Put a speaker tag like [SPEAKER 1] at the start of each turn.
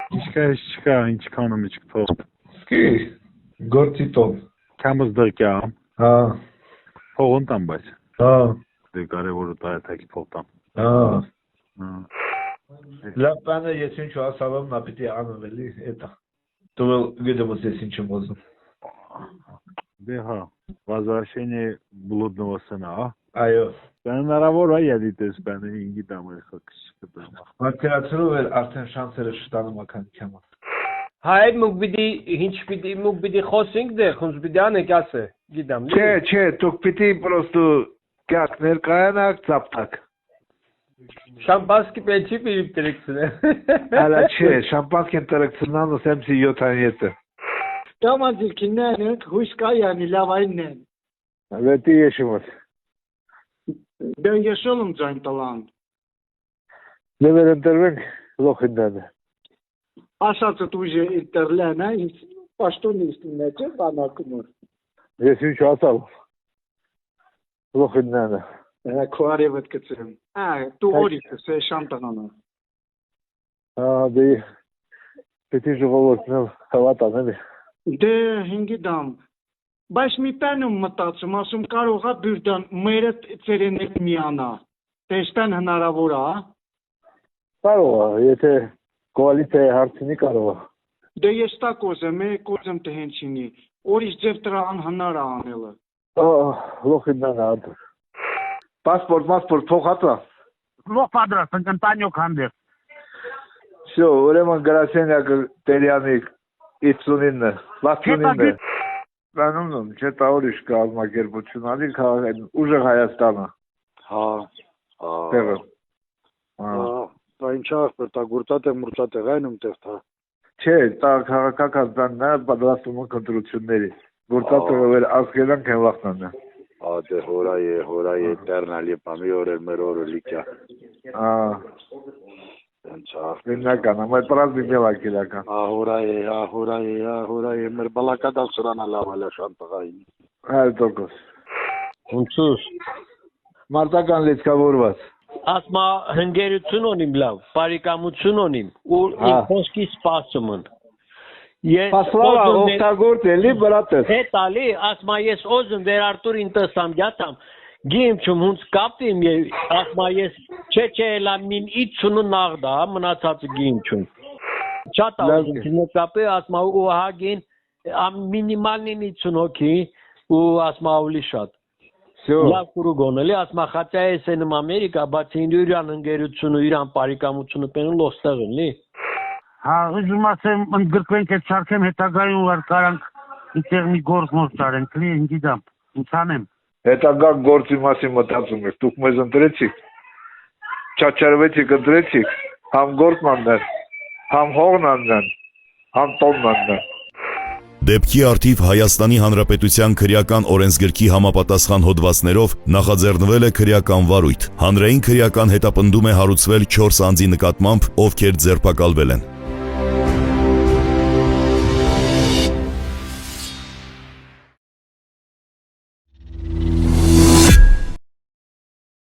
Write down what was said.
[SPEAKER 1] ինչքան եմ իջքով։
[SPEAKER 2] Կի, գործի տոն։
[SPEAKER 1] Կամս դրկյամ։
[SPEAKER 2] Հա։
[SPEAKER 1] Փողոն տամ բայց։
[SPEAKER 2] Հա։
[SPEAKER 1] Դե կարևորը դա է թակի փող տամ։
[SPEAKER 2] Հա։
[SPEAKER 1] Հա։
[SPEAKER 2] Լավ բանը ես ինչ ասալով նա պիտի անում էլի, էտա։ Դու գիտեմ ես ինչ եմ ուզում։
[SPEAKER 1] Դե հա, возвращение блудного сына, а?
[SPEAKER 2] Այո։
[SPEAKER 1] Հնարավոր է յետես բանը 5-ի դամ է խոքս։
[SPEAKER 2] Մատերացրով էր արդեն շանսերը շտանում ականքամ։
[SPEAKER 3] Հայ մուկ պիտի խոսենք դե, խոնց պիտի անեք ասե, գիտեմ։
[SPEAKER 2] Չէ, դուք պիտի պրոստու կյակ ներկայանակ ծապտակ։
[SPEAKER 3] Շամպանսկի պեչի պիրիպ տրեքցնե։
[SPEAKER 2] Ալա չէ, շամպանսկին տրեքցնան ու սեմսի 7-7-ը։
[SPEAKER 4] Կամանձի կինեն, հույս կա յանի լավայնն են։
[SPEAKER 2] Վետի եշիմոտ։
[SPEAKER 4] Ben yaşalım Cayntalan.
[SPEAKER 2] Դեվեր ընտրվենք լոխինդանը։
[SPEAKER 4] Ասացդ ուժը ինտերլենը, պաշտոնի իստունեջը բանակումոր։
[SPEAKER 2] Ես ինչ ասալ։ Լոխինդանը։
[SPEAKER 4] Քոարևդ կծրեմ։ Դու օրիքս է շանտանանա։
[SPEAKER 2] Դե պիտի ժողովորդն հավատան էլի։
[SPEAKER 4] Դե հինգի դամ։ Բայց մի բան եմ մտածում, ասում կարող է բյուրդան մերը ծերենեք միանա։ Տեստան հնարավոր է։
[SPEAKER 2] Կարող է, եթե կոալիցիայի հարցինի կարող է։
[SPEAKER 4] Դե ես տա կոզեմ, կոզեմ տհենչինի։ Օրից ձև տրան հնար է անելը։
[SPEAKER 2] Լոխինդանը ադր։ Պասպորտ փոխածա։
[SPEAKER 5] Լոխ պատրաստ, ընկնտանյոք հանդեր։
[SPEAKER 2] Շո, ուրեմն գրասենյակը Տերյանի 59-ը, 69-ը։ Բանում չէ տաորիշ կազմակերպություն ալի ուժեղ Հայաստանը։
[SPEAKER 6] Հա։
[SPEAKER 2] Տեղը։
[SPEAKER 6] Դա ինչ ախպեր, տա մուրտատ է գայնում տեղ։
[SPEAKER 2] Չէ, տա քաղաքական բանն է պատրաստում ընտրությունների։ Գործատը վեր ասկերան կեն վախտանն է։
[SPEAKER 6] Դե հորայե տերնալի պամի օրել մեր օրը լիքյա։
[SPEAKER 2] Իննական, ամայ պրազնիկ է վակիրական։
[SPEAKER 6] Հորայե, մեր բալակադալ սրանա լավալա շանտղային։
[SPEAKER 2] Հայր տոքոս։
[SPEAKER 3] Ունցուս։
[SPEAKER 2] Մարտական լեցկավորված։
[SPEAKER 3] Ասմա հնգերություն ունիմ լավ, բարիկամություն ունիմ, ու խոսքի սպասում են։
[SPEAKER 2] Պասլավա օգտագործ էլի բրատես։
[SPEAKER 3] Հետ ալի, ասմա ես օզում վեր Արտուր ինտեսամ գյատամ, գիմ չում հունց կապտիմ, ասմա ես չէ էլա մին իցունու նաղդա, մնացածը գիմ չում։ Չատ ալում, չնը կապի, ասմա ու հագին, մինիմալնին իցուն հոքի, ու ասմա ավլի շատ։ Լավ կուրուգոն էլի, ասմա խատյա ես ենում Ամերիկա, բացի իրան ընգերությունը, իրան պարիկամությունը պենու լոստեղ էլի։
[SPEAKER 5] Հա, ուզում ասեմ, ընդգրկվենք այդ շարքեմ հետագայում վար կարանք ինտեղ մի գործ մոտ ճարենք, լի ինգիդամ, ինցանեմ։
[SPEAKER 2] Հետագա գործի մասին մտածում եք, դուք մեզ ընտրեցիք, չաչարվեցիք ընտրեցիք, համ գործմաններ, համ հողնաններ, համ տոննաններ։
[SPEAKER 7] Դեպքի արդիվ Հայաստանի Հանրապետության քրեական օրենսգրքի համապատասխան հոդվածներով նախաձեռնվել է քրեական վարույթ։ Հանրային քրեական հետապնդում է հարուցվել 4 անձի նկատմամբ, ովքեր ձերբակալվել են։